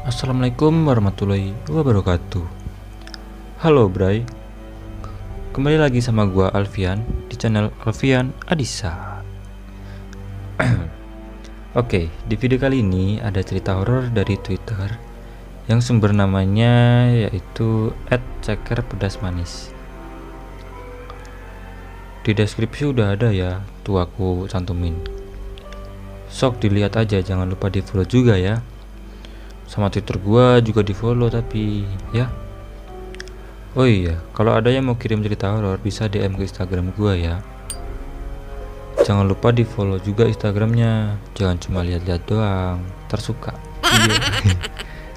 Assalamualaikum warahmatullahi wabarakatuh. Halo Bray, kembali lagi sama gua Alfian di channel Alfian Adisa. Oke, di video kali ini ada cerita horor dari Twitter yang sumber namanya yaitu @cekerpedasmanis. Di deskripsi udah ada ya, tuh aku cantumin. Sok dilihat aja, jangan lupa di follow juga ya. Sama Twitter gua juga di follow tapi ya. Oh iya, kalau ada yang mau kirim cerita horor bisa DM ke Instagram gua ya. Jangan lupa di follow juga Instagramnya. Jangan cuma lihat-lihat doang, tersuka. Iya.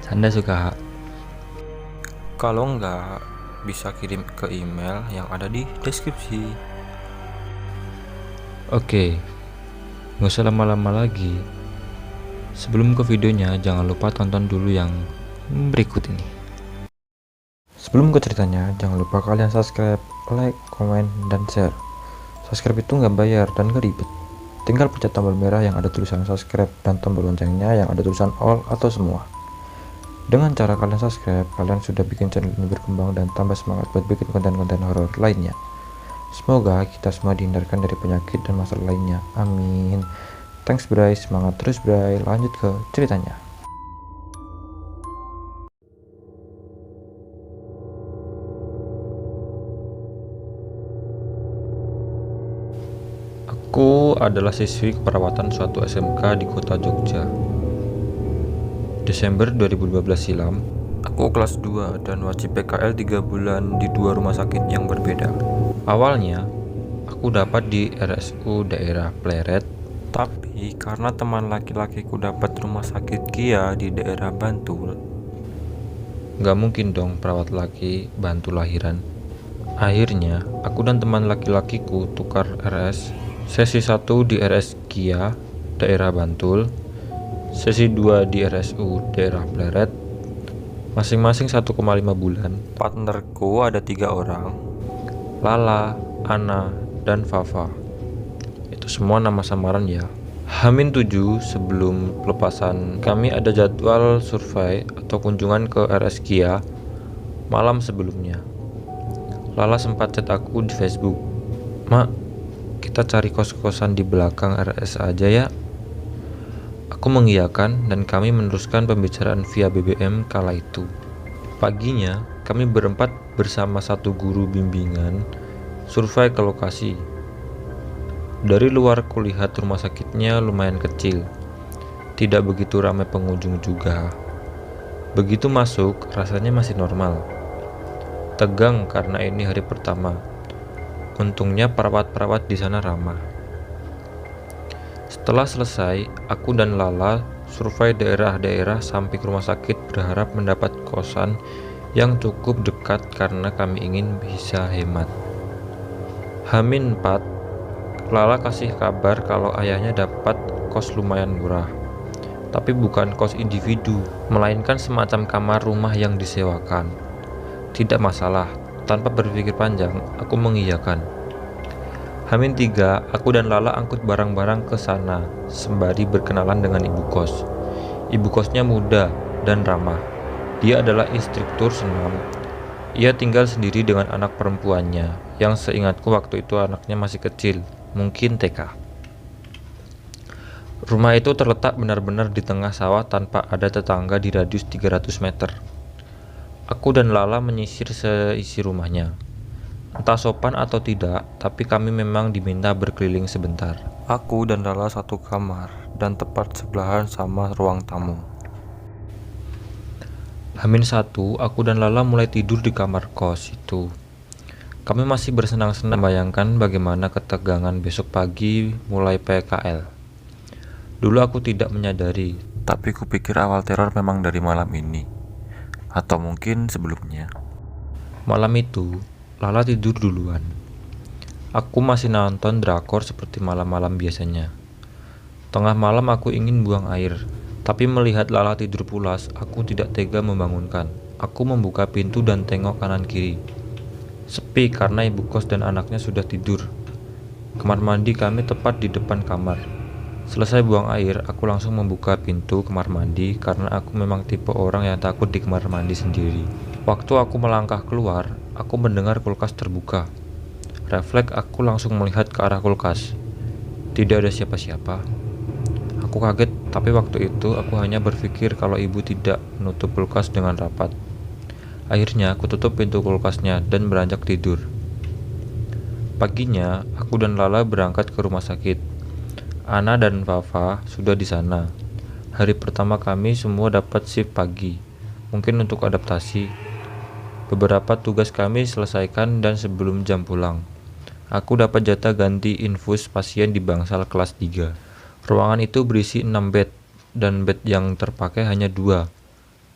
Sanda suka. Kalau enggak bisa kirim ke email yang ada di deskripsi. Oke, nggak usah lama-lama lagi. Sebelum ke videonya, jangan lupa tonton dulu yang berikut ini. Sebelum ke ceritanya, jangan lupa kalian subscribe, like, komen, dan share. Subscribe itu nggak bayar dan nggak ribet. Tinggal pencet tombol merah yang ada tulisan subscribe dan tombol loncengnya yang ada tulisan all atau semua. Dengan cara kalian subscribe, kalian sudah bikin channel ini berkembang dan tambah semangat buat bikin konten-konten horor lainnya. Semoga kita semua dihindarkan dari penyakit dan masalah lainnya. Amin. Thanks Bray, semangat terus Bray. Lanjut ke ceritanya. Aku adalah siswi keperawatan suatu SMK di kota Jogja. Desember 2012 silam, aku kelas 2 dan wajib PKL 3 bulan di 2 rumah sakit yang berbeda. Awalnya, aku dapat di RSU daerah Pleret, tapi karena teman laki-lakiku dapat rumah sakit Kia di daerah Bantul, gak mungkin dong perawat laki Bantul lahiran. Akhirnya, aku dan teman laki-lakiku tukar RS. Sesi 1 di RS Kia, daerah Bantul. Sesi 2 di RSU, daerah Pleret. Masing-masing 1,5 bulan. Partnerku ada 3 orang. Lala, Ana, dan Fafa. Itu semua nama samaran ya. H-7 sebelum pelepasan, kami ada jadwal survei atau kunjungan ke RS Kia malam sebelumnya. Lala sempat chat aku di Facebook. "Mak, kita cari kos-kosan di belakang RS aja ya." Aku mengiyakan dan kami meneruskan pembicaraan via BBM kala itu. Paginya, kami berempat bersama satu guru bimbingan survei ke lokasi. Dari luar kulihat rumah sakitnya lumayan kecil. Tidak begitu ramai pengunjung juga. Begitu masuk, rasanya masih normal. Tegang karena ini hari pertama. Untungnya perawat-perawat di sana ramah. Setelah selesai, aku dan Lala survei daerah-daerah sampai ke rumah sakit berharap mendapat kosan yang cukup dekat karena kami ingin bisa hemat. H-4, Lala kasih kabar kalau ayahnya dapat kos lumayan murah. Tapi bukan kos individu, melainkan semacam kamar rumah yang disewakan. Tidak masalah, tanpa berpikir panjang, aku mengiyakan. H-3, aku dan Lala angkut barang-barang ke sana, sembari berkenalan dengan ibu kos. Ibu kosnya muda dan ramah. Dia adalah instruktur senam. Ia tinggal sendiri dengan anak perempuannya, yang seingatku waktu itu anaknya masih kecil, mungkin TK. Rumah itu terletak benar-benar di tengah sawah tanpa ada tetangga di radius 300 meter. Aku dan Lala menyisir seisi rumahnya. Entah sopan atau tidak, tapi kami memang diminta berkeliling sebentar. Aku dan Lala satu kamar, dan tepat sebelahan sama ruang tamu. H-1, aku dan Lala mulai tidur di kamar kos itu. Kami masih bersenang-senang membayangkan bagaimana ketegangan besok pagi mulai PKL. Dulu aku tidak menyadari, tapi kupikir awal teror memang dari malam ini. Atau mungkin sebelumnya. Malam itu, Lala tidur duluan. Aku masih nonton drakor seperti malam-malam biasanya. Tengah malam aku ingin buang air, tapi melihat Lala tidur pulas, aku tidak tega membangunkan. Aku membuka pintu dan tengok kanan kiri. Sepi karena ibu kos dan anaknya sudah tidur. Kamar mandi kami tepat di depan kamar. Selesai buang air, aku langsung membuka pintu kamar mandi karena aku memang tipe orang yang takut di kamar mandi sendiri. Waktu aku melangkah keluar, aku mendengar kulkas terbuka. Refleks aku langsung melihat ke arah kulkas. Tidak ada siapa-siapa. Aku kaget, tapi waktu itu aku hanya berpikir kalau ibu tidak menutup kulkas dengan rapat. Akhirnya aku tutup pintu kulkasnya dan beranjak tidur. Paginya, aku dan Lala berangkat ke rumah sakit. Ana dan Fafa sudah di sana. Hari pertama kami semua dapat shift pagi, mungkin untuk adaptasi. Beberapa tugas kami selesaikan dan sebelum jam pulang, aku dapat jatah ganti infus pasien di bangsal kelas 3. Ruangan itu berisi 6 bed, dan bed yang terpakai hanya 2.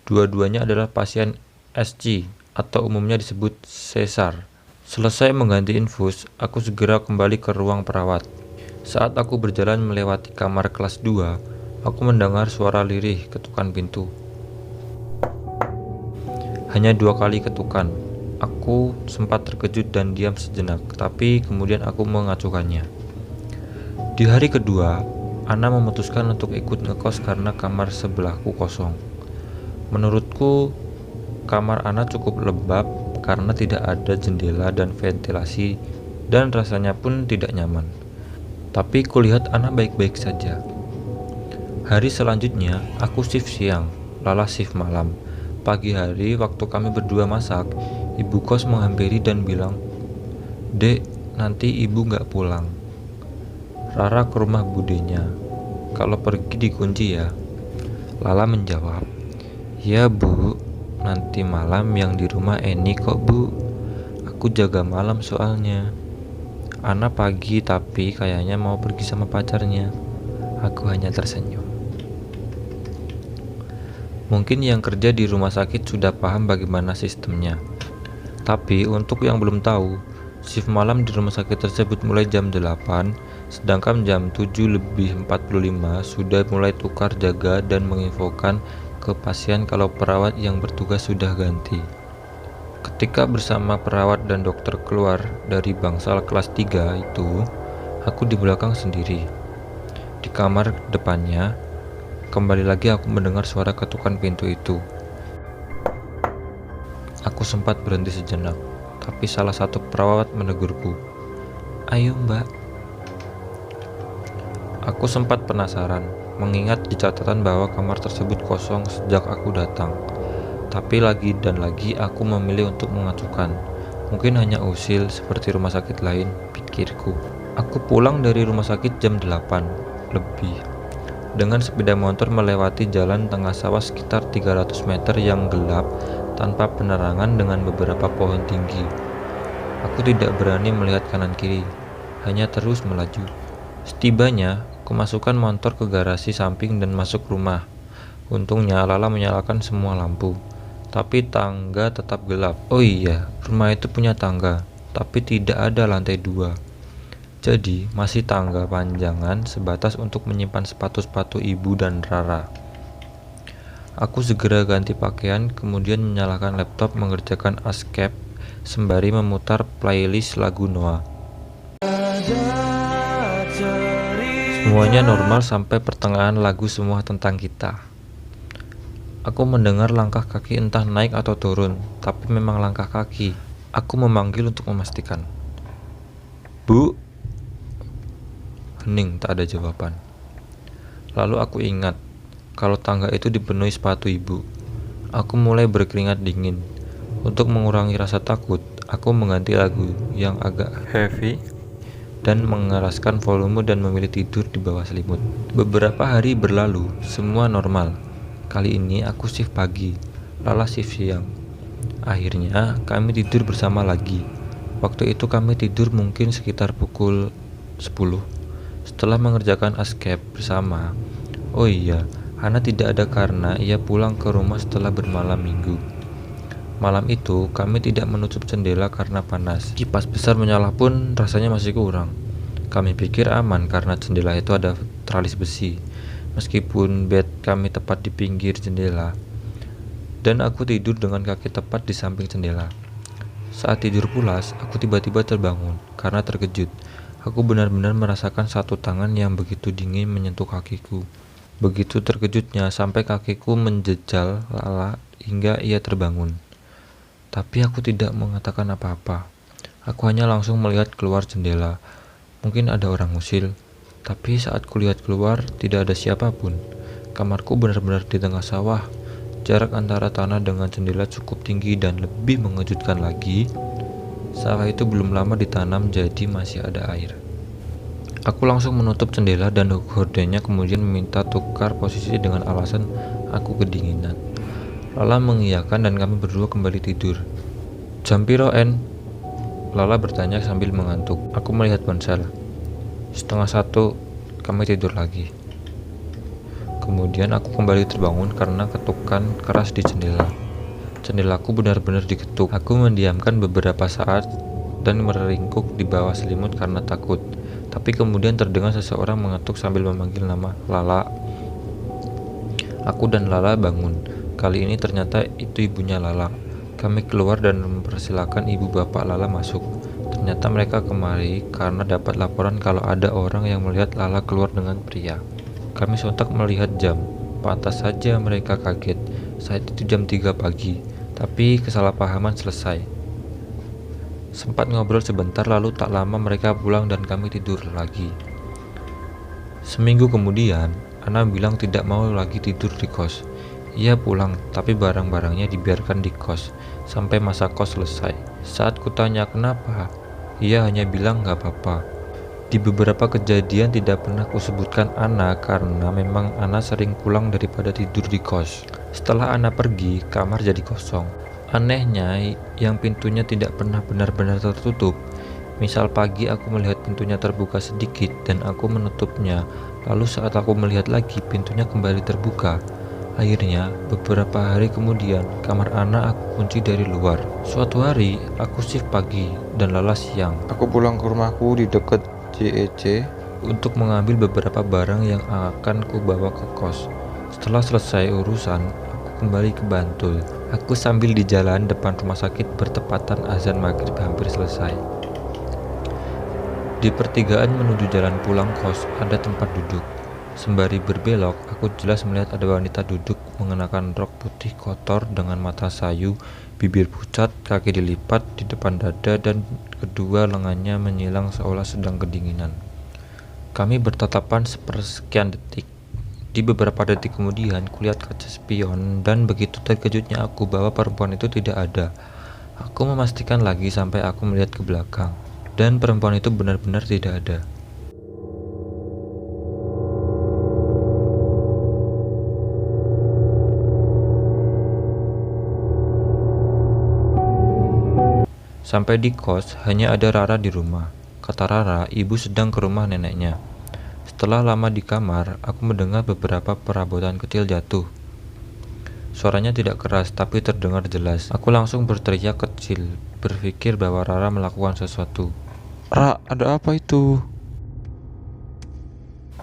Dua-duanya adalah pasien SC, atau umumnya disebut sesar. Selesai mengganti infus, aku segera kembali ke ruang perawat. Saat aku berjalan melewati kamar kelas 2, aku mendengar suara lirih ketukan pintu. Hanya 2 kali ketukan. Aku sempat terkejut dan diam sejenak, tapi kemudian aku mengacuhkannya. Di hari kedua, Ana memutuskan untuk ikut ngekos karena kamar sebelahku kosong. Menurutku, kamar Ana cukup lembab karena tidak ada jendela dan ventilasi, dan rasanya pun tidak nyaman. Tapi kulihat Ana baik-baik saja. Hari selanjutnya, aku shift siang, Lala shift malam. Pagi hari, waktu kami berdua masak, ibu kos menghampiri dan bilang, "Dek, nanti ibu gak pulang. Rara ke rumah budenya. Kalau pergi dikunci ya." Lala menjawab, "Ya bu, nanti malam yang di rumah Eni kok bu. Aku jaga malam soalnya." Ana pagi tapi kayaknya mau pergi sama pacarnya. Aku hanya tersenyum. Mungkin yang kerja di rumah sakit sudah paham bagaimana sistemnya. Tapi untuk yang belum tahu, shift malam di rumah sakit tersebut mulai jam 8, sedangkan jam 7:45 sudah mulai tukar jaga dan menginfokan ke pasien kalau perawat yang bertugas sudah ganti. Ketika bersama perawat dan dokter keluar dari bangsal kelas 3 itu, aku di belakang sendiri. Di kamar depannya, kembali lagi aku mendengar suara ketukan pintu itu. Aku sempat berhenti sejenak, tapi salah satu perawat menegurku. "Ayo mbak." Aku sempat penasaran, mengingat di catatan bahwa kamar tersebut kosong sejak aku datang. Tapi lagi dan lagi aku memilih untuk mengacuhkan. Mungkin hanya usil seperti rumah sakit lain, pikirku. Aku pulang dari rumah sakit jam 8 lebih. Dengan sepeda motor melewati jalan tengah sawah sekitar 300 meter yang gelap tanpa penerangan dengan beberapa pohon tinggi. Aku tidak berani melihat kanan kiri, hanya terus melaju. Setibanya, aku masukkan motor ke garasi samping dan masuk rumah. Untungnya Lala menyalakan semua lampu. Tapi tangga tetap gelap. Oh iya, rumah itu punya tangga, tapi tidak ada lantai 2. Jadi, masih tangga panjangan sebatas untuk menyimpan sepatu-sepatu ibu dan Rara. Aku segera ganti pakaian, kemudian menyalakan laptop mengerjakan escape sembari memutar playlist lagu Noah. Semuanya normal sampai pertengahan lagu semua tentang kita. Aku mendengar langkah kaki entah naik atau turun, tapi memang langkah kaki. Aku memanggil untuk memastikan. "Bu?" Hening, tak ada jawaban. Lalu aku ingat, kalau tangga itu dipenuhi sepatu ibu. Aku mulai berkeringat dingin. Untuk mengurangi rasa takut, aku mengganti lagu yang agak heavy dan mengeraskan volume dan memilih tidur di bawah selimut. Beberapa hari berlalu, semua normal. Kali ini aku shift pagi, Lala shift siang. Akhirnya kami tidur bersama lagi. Waktu itu kami tidur mungkin sekitar pukul 10. Setelah mengerjakan escape bersama. Oh iya, Hana tidak ada karena ia pulang ke rumah setelah bermalam minggu. Malam itu kami tidak menutup jendela karena panas. Kipas besar menyala pun rasanya masih kurang. Kami pikir aman karena jendela itu ada teralis besi. Meskipun bed kami tepat di pinggir jendela, dan aku tidur dengan kaki tepat di samping jendela. Saat tidur pulas, aku tiba-tiba terbangun karena terkejut. Aku benar-benar merasakan satu tangan yang begitu dingin menyentuh kakiku. Begitu terkejutnya sampai kakiku menjejal Lala hingga ia terbangun. Tapi aku tidak mengatakan apa-apa. Aku hanya langsung melihat keluar jendela. Mungkin ada orang usil. Tapi saat kulihat keluar, tidak ada siapapun. Kamarku benar-benar di tengah sawah. Jarak antara tanah dengan jendela cukup tinggi dan lebih mengejutkan lagi, sawah itu belum lama ditanam jadi masih ada air. Aku langsung menutup jendela dan hordennya, kemudian meminta tukar posisi dengan alasan aku kedinginan. Lala mengiyakan dan kami berdua kembali tidur. Jam piro en? Lala bertanya sambil mengantuk. Aku melihat ponsel. 12:30 kami tidur lagi. Kemudian aku kembali terbangun karena ketukan keras di jendela. Jendelaku benar-benar diketuk. Aku mendiamkan beberapa saat dan meringkuk di bawah selimut karena takut. Tapi kemudian terdengar seseorang mengetuk sambil memanggil nama Lala. Aku dan Lala bangun. Kali ini ternyata itu ibunya Lala. Kami keluar dan mempersilahkan ibu bapak Lala masuk. Ternyata mereka kemari karena dapat laporan kalau ada orang yang melihat Lala keluar dengan pria. Kami sontak melihat jam. Pantas saja mereka kaget. Saat itu jam 3 pagi. Tapi kesalahpahaman selesai. Sempat ngobrol sebentar, lalu tak lama mereka pulang dan kami tidur lagi. Seminggu kemudian, Ana bilang tidak mau lagi tidur di kos. Ia pulang, tapi barang-barangnya dibiarkan di kos sampai masa kos selesai. Saat kutanya kenapa, ia hanya bilang gak apa-apa. Di beberapa kejadian tidak pernah kusebutkan Ana karena memang Ana sering pulang daripada tidur di kos. Setelah Ana pergi, kamar jadi kosong. Anehnya, yang pintunya tidak pernah benar-benar tertutup. Misal pagi aku melihat pintunya terbuka sedikit dan aku menutupnya. Lalu saat aku melihat lagi, pintunya kembali terbuka. Akhirnya, beberapa hari kemudian, kamar Ana aku kunci dari luar. Suatu hari, aku shift pagi dan Lala siang. Aku pulang ke rumahku di dekat JEC untuk mengambil beberapa barang yang akan ku bawa ke kos. Setelah selesai urusan, kembali ke Bantul. Aku sambil di jalan depan rumah sakit bertepatan azan maghrib hampir selesai. Di pertigaan menuju jalan pulang kos ada tempat duduk. Sembari berbelok, aku jelas melihat ada wanita duduk mengenakan rok putih kotor dengan mata sayu, bibir pucat, kaki dilipat di depan dada dan kedua lengannya menyilang seolah sedang kedinginan. Kami bertatapan sepersekian detik. Di beberapa detik kemudian, kulihat kaca spion dan begitu terkejutnya aku bahwa perempuan itu tidak ada. Aku memastikan lagi sampai aku melihat ke belakang, dan perempuan itu benar-benar tidak ada. Sampai di kos, hanya ada Rara di rumah. Kata Rara, ibu sedang ke rumah neneknya. Setelah lama di kamar, aku mendengar beberapa perabotan kecil jatuh. Suaranya tidak keras, tapi terdengar jelas. Aku langsung berteriak kecil, berpikir bahwa Rara melakukan sesuatu. "Ra, ada apa itu?"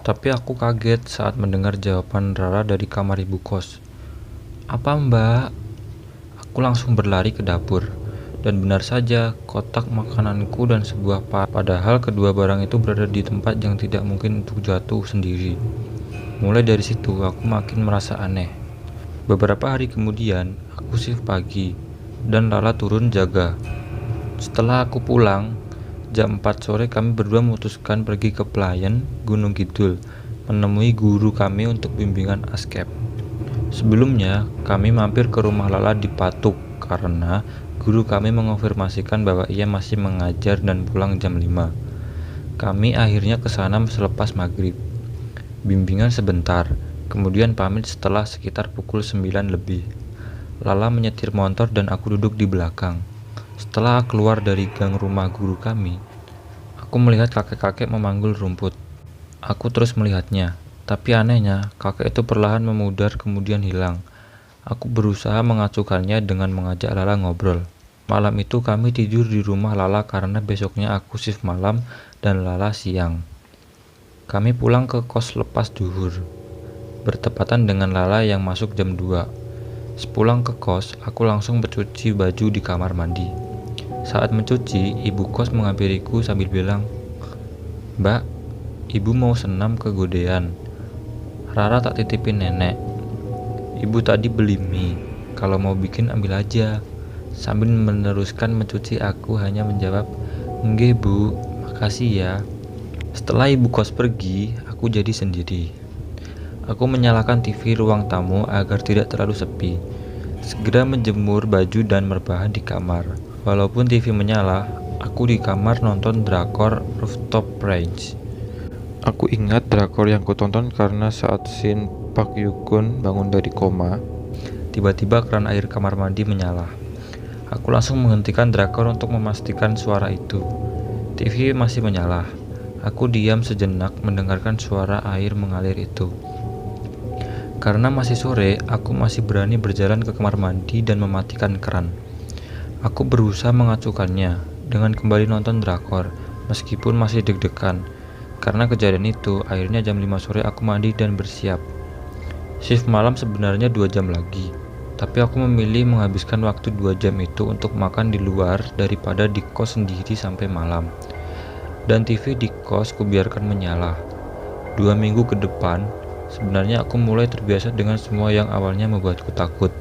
Tapi aku kaget saat mendengar jawaban Rara dari kamar ibu kos. "Apa, Mbak?" Aku langsung berlari ke dapur. Dan benar saja, kotak makananku dan sebuah padahal kedua barang itu berada di tempat yang tidak mungkin untuk jatuh sendiri. Mulai dari situ, aku makin merasa aneh. Beberapa hari kemudian, aku shift pagi, dan Lala turun jaga. Setelah aku pulang, jam 4 sore kami berdua memutuskan pergi ke Playan, Gunung Kidul, menemui guru kami untuk bimbingan ASKEP. Sebelumnya, kami mampir ke rumah Lala di Patuk, karena guru kami mengonfirmasikan bahwa ia masih mengajar dan pulang jam 5. Kami akhirnya ke sana selepas maghrib. Bimbingan sebentar, kemudian pamit setelah sekitar pukul 9 lebih. Lala menyetir motor dan aku duduk di belakang. Setelah keluar dari gang rumah guru kami, aku melihat kakek-kakek memanggul rumput. Aku terus melihatnya, tapi anehnya kakek itu perlahan memudar kemudian hilang. Aku berusaha mengacuhkannya dengan mengajak Lala ngobrol. Malam itu kami tidur di rumah Lala karena besoknya aku shift malam dan Lala siang. Kami pulang ke kos lepas duhur, bertepatan dengan Lala yang masuk jam 2. Sepulang ke kos, aku langsung bercuci baju di kamar mandi. Saat mencuci, ibu kos menghampiriku sambil bilang, "Mbak, ibu mau senam ke Godean. Rara tak titipin nenek. Ibu tadi beli mie. Kalau mau bikin ambil aja." Sambil meneruskan mencuci, aku hanya menjawab, "Nggih bu, makasih ya." Setelah ibu kos pergi, aku jadi sendiri. Aku menyalakan TV ruang tamu agar tidak terlalu sepi. Segera menjemur baju dan merbahan di kamar. Walaupun TV menyala, aku di kamar nonton drakor Rooftop Range. Aku ingat drakor yang kutonton karena saat scene Park Yoo-kun bangun dari koma, tiba-tiba keran air kamar mandi menyala. Aku langsung menghentikan drakor untuk memastikan suara itu. TV masih menyala. Aku diam sejenak mendengarkan suara air mengalir itu. Karena masih sore, aku masih berani berjalan ke kamar mandi dan mematikan keran. Aku berusaha mengacukannya dengan kembali nonton drakor, meskipun masih deg-degan. Karena kejadian itu, akhirnya jam 5 sore aku mandi dan bersiap. Shift malam sebenarnya 2 jam lagi, tapi aku memilih menghabiskan waktu 2 jam itu untuk makan di luar daripada di kos sendiri sampai malam. Dan TV di kos kubiarkan menyala. 2 minggu ke depan, sebenarnya aku mulai terbiasa dengan semua yang awalnya membuatku takut.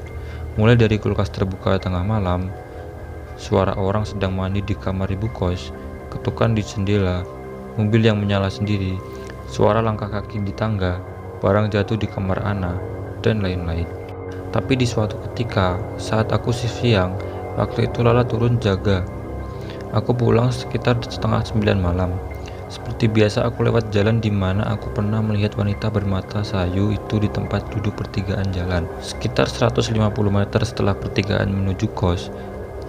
Mulai dari kulkas terbuka tengah malam, suara orang sedang mandi di kamar ibu kos, ketukan di jendela, mobil yang menyala sendiri, suara langkah kaki di tangga, barang jatuh di kamar Ana, dan lain-lain. Tapi di suatu ketika, saat aku shift siang, waktu itu Lala turun jaga. Aku pulang sekitar setengah 9 malam. Seperti biasa aku lewat jalan di mana aku pernah melihat wanita bermata sayu itu di tempat duduk pertigaan jalan. Sekitar 150 meter setelah pertigaan menuju kos,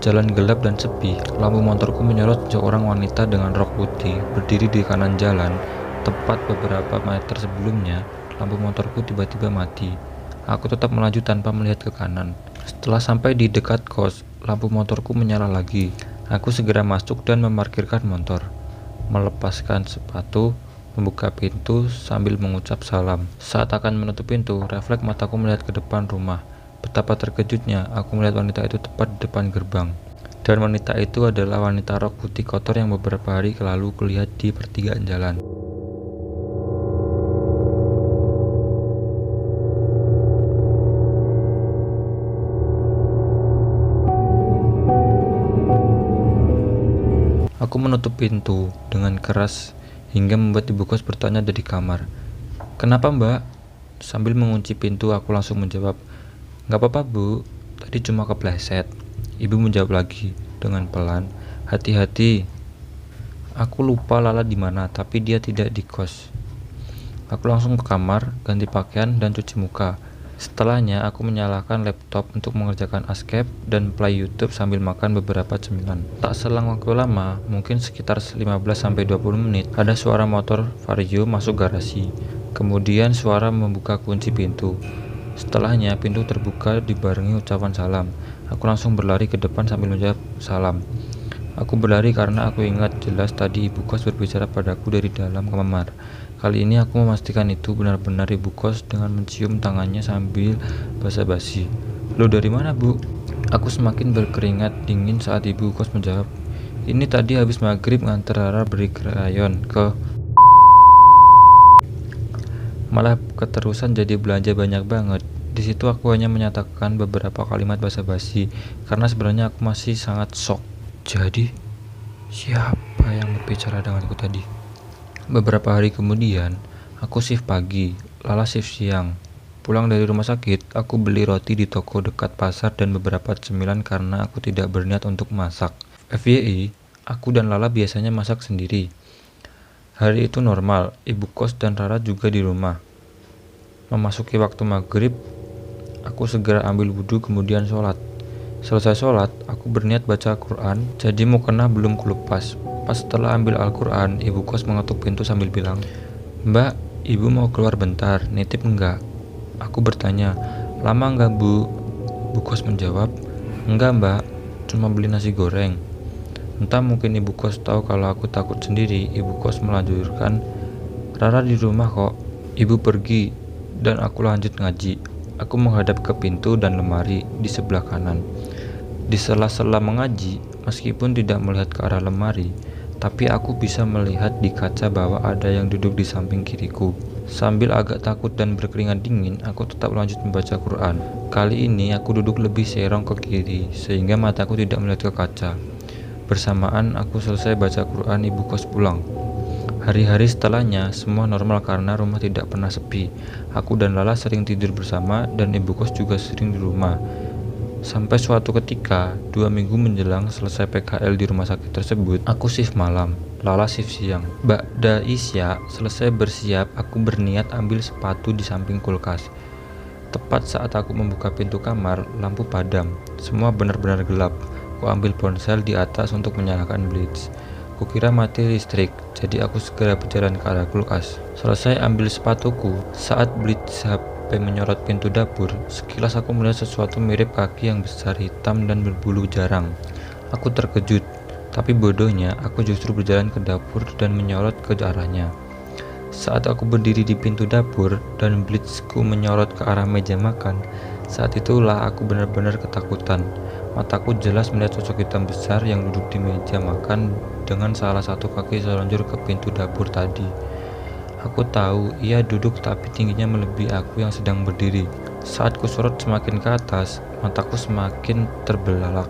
jalan gelap dan sepi. Lampu motorku menyorot seorang wanita dengan rok putih berdiri di kanan jalan. Tepat beberapa meter sebelumnya, lampu motorku tiba-tiba mati. Aku tetap melaju tanpa melihat ke kanan. Setelah sampai di dekat kos, lampu motorku menyala lagi. Aku segera masuk dan memarkirkan motor, melepaskan sepatu, membuka pintu sambil mengucap salam. Saat akan menutup pintu, refleks mataku melihat ke depan rumah. Betapa terkejutnya aku melihat wanita itu tepat di depan gerbang. Dan wanita itu adalah wanita rok putih kotor yang beberapa hari lalu kulihat di pertigaan jalan. Aku menutup pintu dengan keras hingga membuat ibu kos bertanya dari kamar, "Kenapa mbak?" Sambil mengunci pintu, aku langsung menjawab, "Nggak apa-apa bu, tadi cuma kepleset." Ibu menjawab lagi dengan pelan, "Hati-hati." Aku lupa Lala di mana, tapi dia tidak di kos. Aku langsung ke kamar, ganti pakaian dan cuci muka. Setelahnya, aku menyalakan laptop untuk mengerjakan escape dan play YouTube sambil makan beberapa cemilan. Tak selang waktu lama, mungkin sekitar 15-20 menit, ada suara motor Vario masuk garasi. Kemudian suara membuka kunci pintu. Setelahnya, pintu terbuka dibarengi ucapan salam. Aku langsung berlari ke depan sambil menjawab salam. Aku berlari karena aku ingat jelas tadi ibu kos berbicara padaku dari dalam kamar. Kali ini aku memastikan itu benar-benar ibu kos dengan mencium tangannya sambil basa-basi. "Lo dari mana bu?" Aku semakin berkeringat dingin saat ibu kos menjawab, "Ini tadi habis maghrib nganter Rara beli krayon ke..." Malah keterusan jadi belanja banyak banget. Di situ aku hanya menyatakan beberapa kalimat basa-basi karena sebenarnya aku masih sangat shock. Jadi, siapa yang berbicara denganku tadi? Beberapa hari kemudian, aku shift pagi, Lala shift siang. Pulang dari rumah sakit, aku beli roti di toko dekat pasar dan beberapa cemilan karena aku tidak berniat untuk masak. FYI, aku dan Lala biasanya masak sendiri. Hari itu normal, ibu kos dan Rara juga di rumah. Memasuki waktu maghrib, aku segera ambil wudhu kemudian sholat. Selesai sholat, aku berniat baca Al-Quran, jadi mukena belum kulupas. Pas setelah ambil Al-Quran, ibu kos mengetuk pintu sambil bilang, "Mbak, ibu mau keluar bentar, nitip enggak?" Aku bertanya, "Lama enggak bu?" Ibu kos menjawab, "Enggak mbak, cuma beli nasi goreng." Entah mungkin ibu kos tahu kalau aku takut sendiri, ibu kos melanjutkan, "Rara di rumah kok." Ibu pergi, dan aku lanjut ngaji. Aku menghadap ke pintu dan lemari di sebelah kanan. Di sela-sela mengaji, meskipun tidak melihat ke arah lemari, tapi aku bisa melihat di kaca bahwa ada yang duduk di samping kiriku. Sambil agak takut dan berkeringat dingin, aku tetap lanjut membaca Quran. Kali ini aku duduk lebih serong ke kiri, sehingga mataku tidak melihat ke kaca. Bersamaan aku selesai baca Quran, ibu kos pulang. Hari-hari setelahnya, semua normal karena rumah tidak pernah sepi. Aku dan Lala sering tidur bersama dan ibu kos juga sering di rumah. Sampai suatu ketika, 2 minggu menjelang selesai PKL di rumah sakit tersebut, aku shift malam, Lala shift siang. Ba'da Isya, selesai bersiap, aku berniat ambil sepatu di samping kulkas. Tepat saat aku membuka pintu kamar, lampu padam. Semua benar-benar gelap. Aku ambil ponsel di atas untuk menyalakan blitz. Kukira mati listrik, jadi aku segera berjalan ke arah kulkas. Selesai ambil sepatuku, saat blitz HP menyorot pintu dapur, sekilas aku melihat sesuatu mirip kaki yang besar, hitam, dan berbulu jarang. Aku terkejut, tapi bodohnya aku justru berjalan ke dapur dan menyorot ke arahnya. Saat aku berdiri di pintu dapur dan blitzku menyorot ke arah meja makan, saat itulah aku benar-benar ketakutan. Mataku jelas melihat sosok hitam besar yang duduk di meja makan dengan salah satu kaki selonjor ke pintu dapur tadi. Aku tahu ia duduk tapi tingginya melebihi aku yang sedang berdiri. Saat kusorot semakin ke atas, mataku semakin terbelalak.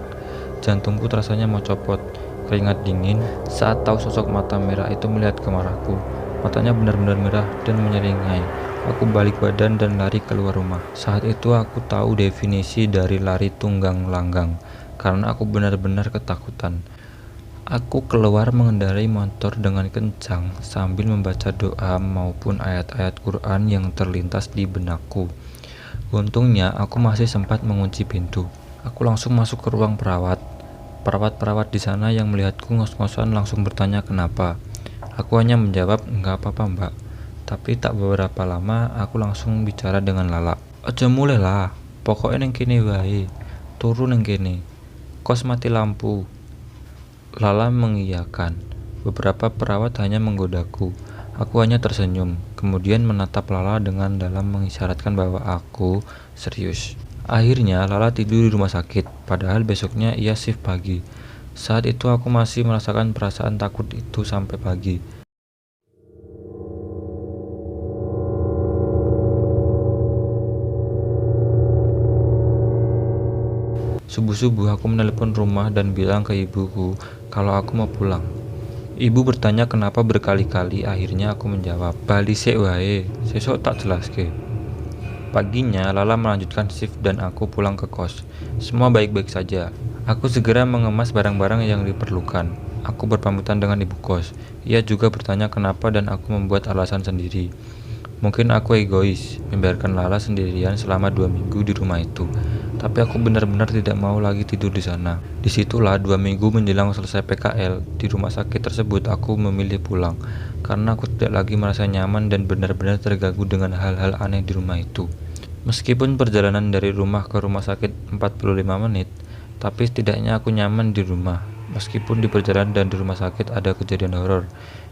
Jantungku rasanya mau copot. Keringat dingin saat tahu sosok mata merah itu melihat ke arahku. Matanya benar-benar merah dan menyeringai. Aku balik badan dan lari keluar rumah. Saat itu aku tahu definisi dari lari tunggang langgang, karena aku benar-benar ketakutan. Aku keluar mengendarai motor dengan kencang sambil membaca doa maupun ayat-ayat Quran yang terlintas di benakku. Untungnya aku masih sempat mengunci pintu. Aku langsung masuk ke ruang perawat. Perawat-perawat di sana yang melihatku ngos-ngosan langsung bertanya kenapa. Aku hanya menjawab, "Enggak apa-apa mbak." Tapi tak beberapa lama aku langsung bicara dengan Lala. "Aja mulai lah, pokoknya neng kene wae. Turun neng kene. Kos mati lampu." Lala mengiyakan. Beberapa perawat hanya menggodaku. Aku hanya tersenyum, kemudian menatap Lala dengan dalam mengisyaratkan bahwa aku serius. Akhirnya Lala tidur di rumah sakit, padahal besoknya ia shift pagi. Saat itu aku masih merasakan perasaan takut itu sampai pagi. Subuh-subuh aku menelpon rumah dan bilang ke ibuku kalau aku mau pulang. Ibu bertanya kenapa berkali-kali, akhirnya aku menjawab, "Bali sik wae, sesok tak jelaske." Paginya Lala melanjutkan shift dan aku pulang ke kos. Semua baik-baik saja. Aku segera mengemas barang-barang yang diperlukan. Aku berpamitan dengan ibu kos. Ia juga bertanya kenapa dan aku membuat alasan sendiri. Mungkin aku egois, membiarkan Lala sendirian selama 2 minggu di rumah itu. Tapi aku benar-benar tidak mau lagi tidur di sana. Disitulah 2 minggu menjelang selesai PKL, di rumah sakit tersebut aku memilih pulang. Karena aku tidak lagi merasa nyaman dan benar-benar terganggu dengan hal-hal aneh di rumah itu. Meskipun perjalanan dari rumah ke rumah sakit 45 menit, tapi setidaknya aku nyaman di rumah. Meskipun di perjalanan dan di rumah sakit ada kejadian horor.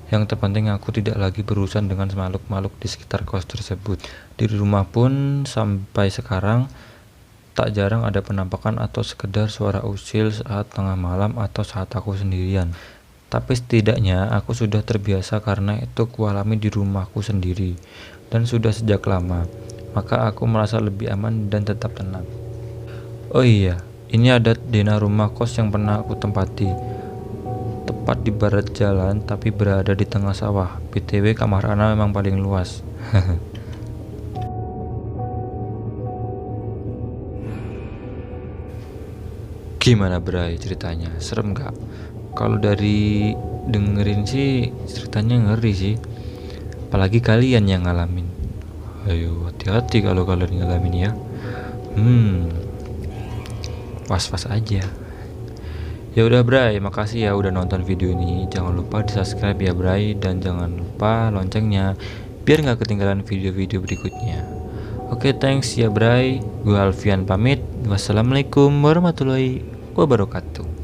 Yang terpenting aku tidak lagi berurusan dengan makhluk-makhluk di sekitar kos tersebut. Di rumah pun sampai sekarang tak jarang ada penampakan atau sekedar suara usil saat tengah malam atau saat aku sendirian. Tapi setidaknya aku sudah terbiasa karena itu kualami di rumahku sendiri dan sudah sejak lama. Maka aku merasa lebih aman dan tetap tenang. Oh iya, ini ada denah rumah kos yang pernah aku tempati. Tepat di barat jalan tapi berada di tengah sawah. BTW kamar Ana memang paling luas. Gimana Bray ceritanya? Serem gak? Kalau dari dengerin sih ceritanya ngeri sih. Apalagi kalian yang ngalamin. Ayo hati-hati kalau kalian ngalamin ya. Was-was aja. Ya udah Bray, makasih ya udah nonton video ini. Jangan lupa di subscribe ya Bray, dan jangan lupa loncengnya biar nggak ketinggalan video-video berikutnya. Oke, thanks ya Bray. Gue Alfian pamit. Wassalamualaikum warahmatullahi wabarakatuh.